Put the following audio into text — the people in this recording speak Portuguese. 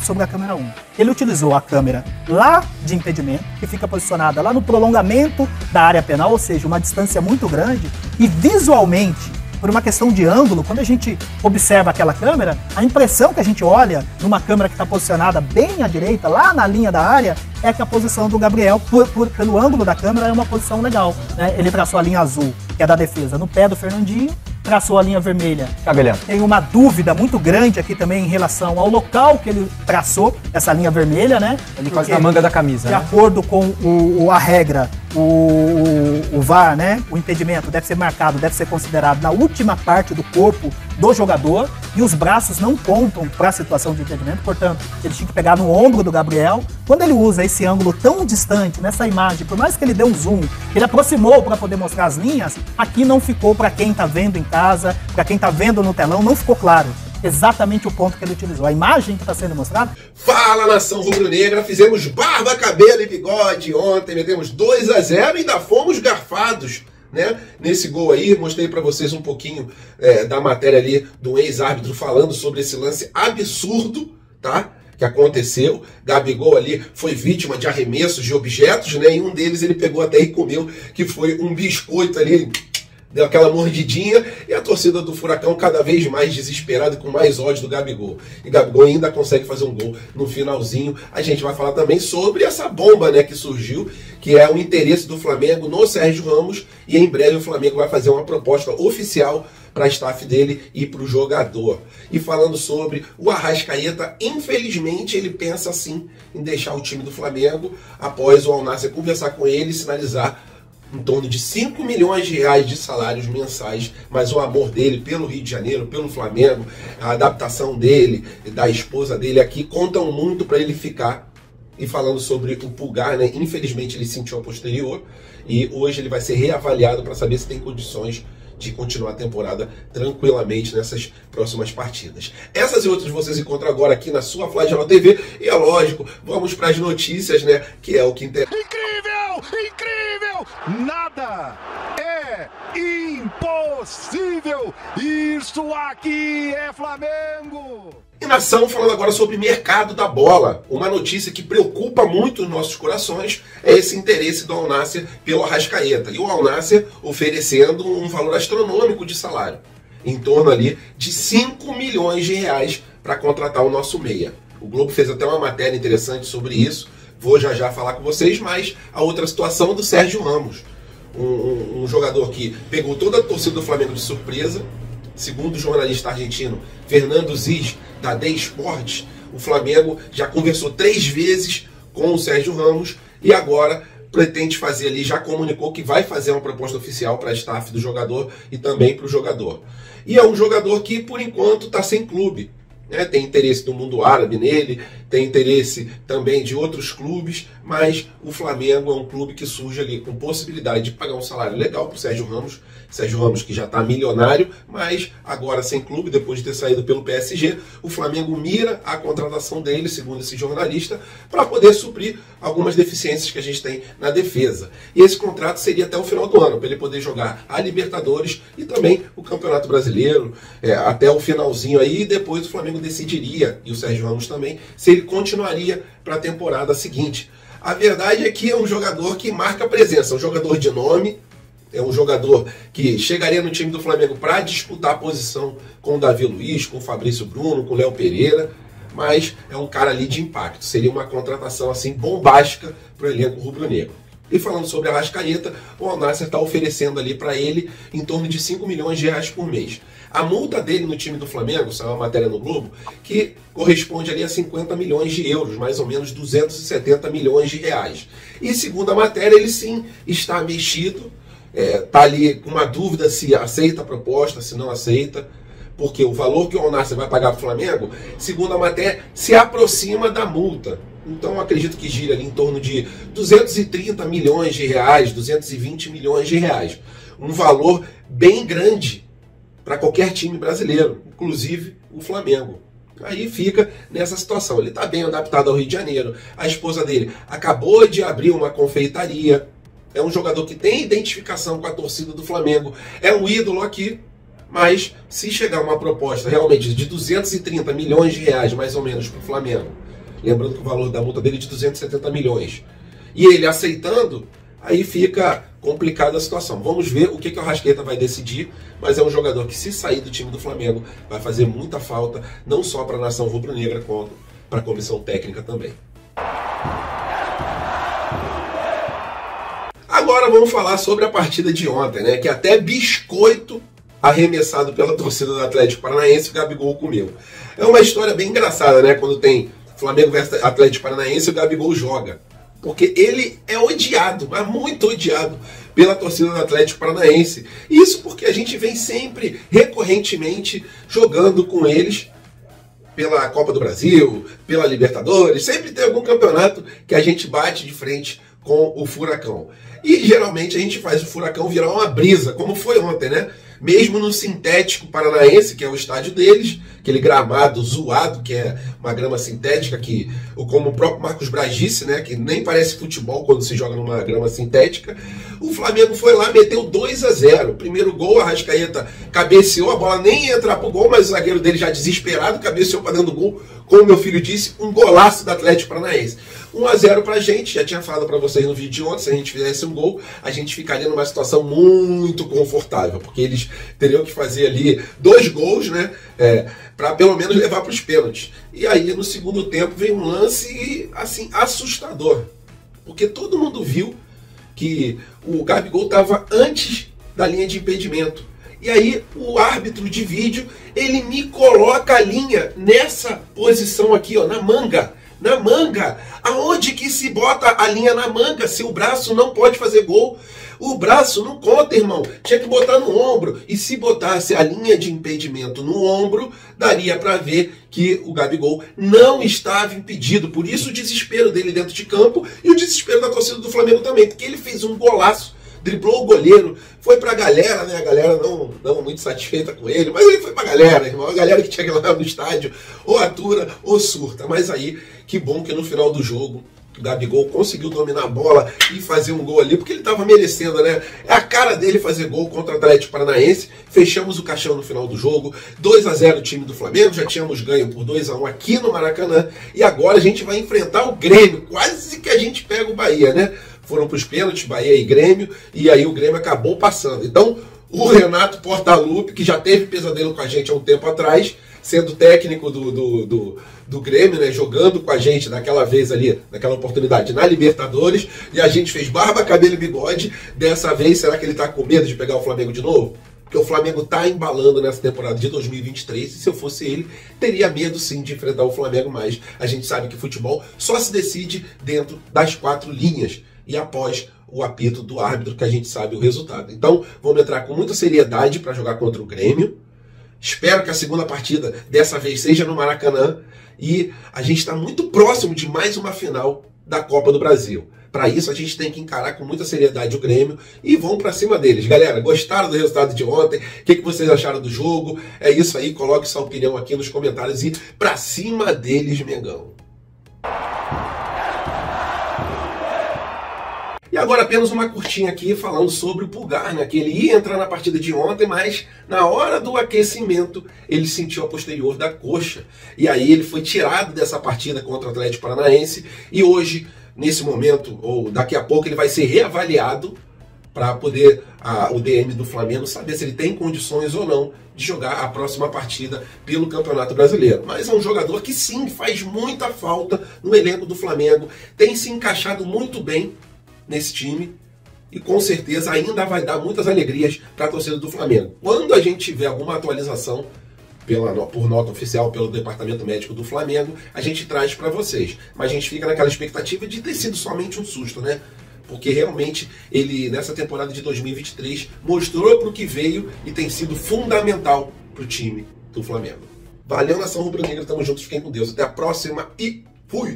sobre a câmera 1. Ele utilizou a câmera lá de impedimento, que fica posicionada lá no prolongamento da área penal, ou seja, uma distância muito grande, e visualmente, por uma questão de ângulo, quando a gente observa aquela câmera, a impressão que a gente olha numa câmera que está posicionada bem à direita, lá na linha da área, é que a posição do Gabriel, pelo ângulo da câmera, é uma posição legal, né? Ele traçou a linha azul, que é da defesa, no pé do Fernandinho, traçou a linha vermelha. Tem uma dúvida muito grande aqui também em relação ao local que ele traçou essa linha vermelha, né? Ele quase na manga da camisa. De acordo com a regra, o VAR, né? O impedimento deve ser marcado, deve ser considerado na última parte do corpo do jogador, e os braços não contam para a situação de impedimento, portanto, ele tinha que pegar no ombro do Gabriel. Quando ele usa esse ângulo tão distante nessa imagem, por mais que ele dê um zoom, ele aproximou para poder mostrar as linhas, aqui não ficou para quem está vendo em casa, para quem está vendo no telão, não ficou claro exatamente o ponto que ele utilizou. A imagem que está sendo mostrada... Fala, nação rubro-negra, fizemos barba, cabelo e bigode ontem, metemos 2-0 e ainda fomos garfados, né? Nesse gol aí, mostrei para vocês um pouquinho da matéria ali do ex-árbitro falando sobre esse lance absurdo, tá? Que aconteceu. Gabigol ali foi vítima de arremessos de objetos, né? E um deles ele pegou até e comeu, que foi um biscoito ali, deu aquela mordidinha, e a torcida do Furacão cada vez mais desesperada e com mais ódio do Gabigol. E Gabigol ainda consegue fazer um gol no finalzinho. A gente vai falar também sobre essa bomba, né, que surgiu, que é o interesse do Flamengo no Sérgio Ramos, e em breve o Flamengo vai fazer uma proposta oficial para a staff dele e para o jogador. E falando sobre o Arrascaeta, infelizmente ele pensa assim em deixar o time do Flamengo após o Al Nassr conversar com ele e sinalizar em torno de 5 milhões de reais de salários mensais, mas o amor dele pelo Rio de Janeiro, pelo Flamengo, a adaptação dele, da esposa dele aqui, contam muito para ele ficar. E falando sobre o Pulgar, né, infelizmente ele sentiu a posterior, e hoje ele vai ser reavaliado para saber se tem condições de continuar a temporada tranquilamente nessas próximas partidas. Essas e outras vocês encontram agora aqui na sua Flagelo TV, e é lógico, vamos para as notícias, né, que é o que interessa. Incrível! Incrível! Nada é impossível! Isso aqui é Flamengo! E nação, falando agora sobre mercado da bola. Uma notícia que preocupa muito os nossos corações é esse interesse do Al Nassr pelo Arrascaeta. E o Al Nassr oferecendo um valor astronômico de salário, em torno ali de 5 milhões de reais para contratar o nosso meia. O Globo fez até uma matéria interessante sobre isso, vou já falar com vocês, mas a outra situação do Sérgio Ramos. Um jogador que pegou toda a torcida do Flamengo de surpresa. Segundo o jornalista argentino Fernando Ziz, da The Sports, o Flamengo já conversou 3 vezes com o Sérgio Ramos e agora pretende fazer ali, já comunicou que vai fazer uma proposta oficial para a staff do jogador e também para o jogador. E é um jogador que, por enquanto, está sem clube, né? Tem interesse do mundo árabe nele, tem interesse também de outros clubes, mas o Flamengo é um clube que surge ali com possibilidade de pagar um salário legal para o Sérgio Ramos. Sérgio Ramos que já está milionário, mas agora sem clube, depois de ter saído pelo PSG, o Flamengo mira a contratação dele, segundo esse jornalista, para poder suprir algumas deficiências que a gente tem na defesa. E esse contrato seria até o final do ano, para ele poder jogar a Libertadores e também o Campeonato Brasileiro, até o finalzinho aí, e depois o Flamengo decidiria, e o Sérgio Ramos também, se ele continuaria para a temporada seguinte. A verdade é que é um jogador que marca presença, um jogador de nome, é um jogador que chegaria no time do Flamengo para disputar a posição com o Davi Luiz, com o Fabrício Bruno, com o Léo Pereira, mas é um cara ali de impacto. Seria uma contratação assim bombástica para o elenco rubro-negro. E falando sobre a Arrascaeta, o Al Nassr está oferecendo ali para ele em torno de 5 milhões de reais por mês. A multa dele no time do Flamengo, saiu uma matéria no Globo, que corresponde ali a 50 milhões de euros, mais ou menos 270 milhões de reais. E segundo a matéria, ele sim está mexido, está ali com uma dúvida se aceita a proposta, se não aceita, porque o valor que o Al Nassr vai pagar para o Flamengo, segundo a matéria, se aproxima da multa. Então eu acredito que gira ali em torno de 230 milhões de reais, 220 milhões de reais. Um valor bem grande para qualquer time brasileiro, inclusive o Flamengo. Aí fica nessa situação. Ele está bem adaptado ao Rio de Janeiro. A esposa dele acabou de abrir uma confeitaria. É um jogador que tem identificação com a torcida do Flamengo. É um ídolo aqui, Mas se chegar uma proposta realmente de 230 milhões de reais, mais ou menos, para o Flamengo, lembrando que o valor da multa dele é de 270 milhões, e ele aceitando, aí fica complicada a situação. Vamos ver o que o Arrascaeta vai decidir, mas é um jogador que, se sair do time do Flamengo, vai fazer muita falta, não só para a nação rubro-negra, quanto para a comissão técnica também. Agora vamos falar sobre a partida de ontem, né? Que até biscoito arremessado pela torcida do Atlético Paranaense, o Gabigol comeu. É uma história bem engraçada, né? Quando tem Flamengo versus Atlético Paranaense, o Gabigol joga. Porque ele é odiado, mas muito odiado pela torcida do Atlético Paranaense. Isso porque a gente vem sempre, recorrentemente, jogando com eles pela Copa do Brasil, pela Libertadores. Sempre tem algum campeonato que a gente bate de frente com o Furacão. E geralmente a gente faz o Furacão virar uma brisa, como foi ontem, né? Mesmo no sintético paranaense, que é o estádio deles, aquele gramado zoado, que é uma grama sintética, que, como o próprio Marcos Braz disse, né, que nem parece futebol quando se joga numa grama sintética, o Flamengo foi lá, meteu 2-0. Primeiro gol, a Arrascaeta cabeceou, a bola nem ia entrar pro gol, mas o zagueiro dele já desesperado, cabeceou para dentro do gol, como meu filho disse, um golaço do Atlético Paranaense. 1-0 pra gente, já tinha falado pra vocês no vídeo de ontem, se a gente fizesse um gol, a gente ficaria numa situação muito confortável, porque eles teriam que fazer ali 2 gols, né, para pelo menos levar para os pênaltis. E aí no segundo tempo veio um lance assim assustador, porque todo mundo viu que o Gabigol estava antes da linha de impedimento. E aí o árbitro de vídeo, ele me coloca a linha nessa posição aqui, ó, na manga. Na manga. Aonde que se bota a linha na manga se o braço não pode fazer gol? O braço não conta, irmão. Tinha que botar no ombro. E se botasse a linha de impedimento no ombro, daria para ver que o Gabigol não estava impedido. Por isso o desespero dele dentro de campo e o desespero da torcida do Flamengo também, porque ele fez um golaço, driblou o goleiro, foi pra galera, né? A galera não muito satisfeita com ele, mas ele foi pra galera, irmão. A galera que tinha que ir lá no estádio, ou atura ou surta. Mas aí, que bom que no final do jogo o Gabigol conseguiu dominar a bola e fazer um gol ali, porque ele estava merecendo, né? É a cara dele fazer gol contra o Atlético Paranaense. Fechamos o caixão no final do jogo, 2-0 o time do Flamengo, já tínhamos ganho por 2-1 aqui no Maracanã, e agora a gente vai enfrentar o Grêmio, quase que a gente pega o Bahia, né? Foram para os pênaltis, Bahia e Grêmio, e aí o Grêmio acabou passando. Então, o Renato Portaluppi, que já teve pesadelo com a gente há um tempo atrás, sendo técnico do Grêmio, né, jogando com a gente naquela vez ali, naquela oportunidade na Libertadores, e a gente fez barba, cabelo e bigode. Dessa vez, será que ele está com medo de pegar o Flamengo de novo? Porque o Flamengo está embalando nessa temporada de 2023, e se eu fosse ele, teria medo sim de enfrentar o Flamengo, mas a gente sabe que futebol só se decide dentro das 4 linhas, e após o apito do árbitro, que a gente sabe o resultado. Então, vamos entrar com muita seriedade para jogar contra o Grêmio. Espero que a segunda partida dessa vez seja no Maracanã, e a gente está muito próximo de mais uma final da Copa do Brasil. Para isso a gente tem que encarar com muita seriedade o Grêmio e vão para cima deles. Galera, gostaram do resultado de ontem? O que vocês acharam do jogo? É isso aí, coloque sua opinião aqui nos comentários e para cima deles, Mengão. E agora apenas uma curtinha aqui falando sobre o Pulgar, né? Que ele ia entrar na partida de ontem, mas na hora do aquecimento ele sentiu a posterior da coxa. E aí ele foi tirado dessa partida contra o Atlético Paranaense e hoje, nesse momento, ou daqui a pouco, ele vai ser reavaliado para poder o DM do Flamengo saber se ele tem condições ou não de jogar a próxima partida pelo Campeonato Brasileiro. Mas é um jogador que sim, faz muita falta no elenco do Flamengo, tem se encaixado muito bem nesse time e com certeza ainda vai dar muitas alegrias para a torcida do Flamengo. Quando a gente tiver alguma atualização por nota oficial pelo Departamento Médico do Flamengo, a gente traz para vocês. Mas a gente fica naquela expectativa de ter sido somente um susto, né? Porque realmente ele, nessa temporada de 2023, mostrou para o que veio e tem sido fundamental para o time do Flamengo. Valeu, nação rubro-negra, tamo juntos, fiquem com Deus. Até a próxima e fui!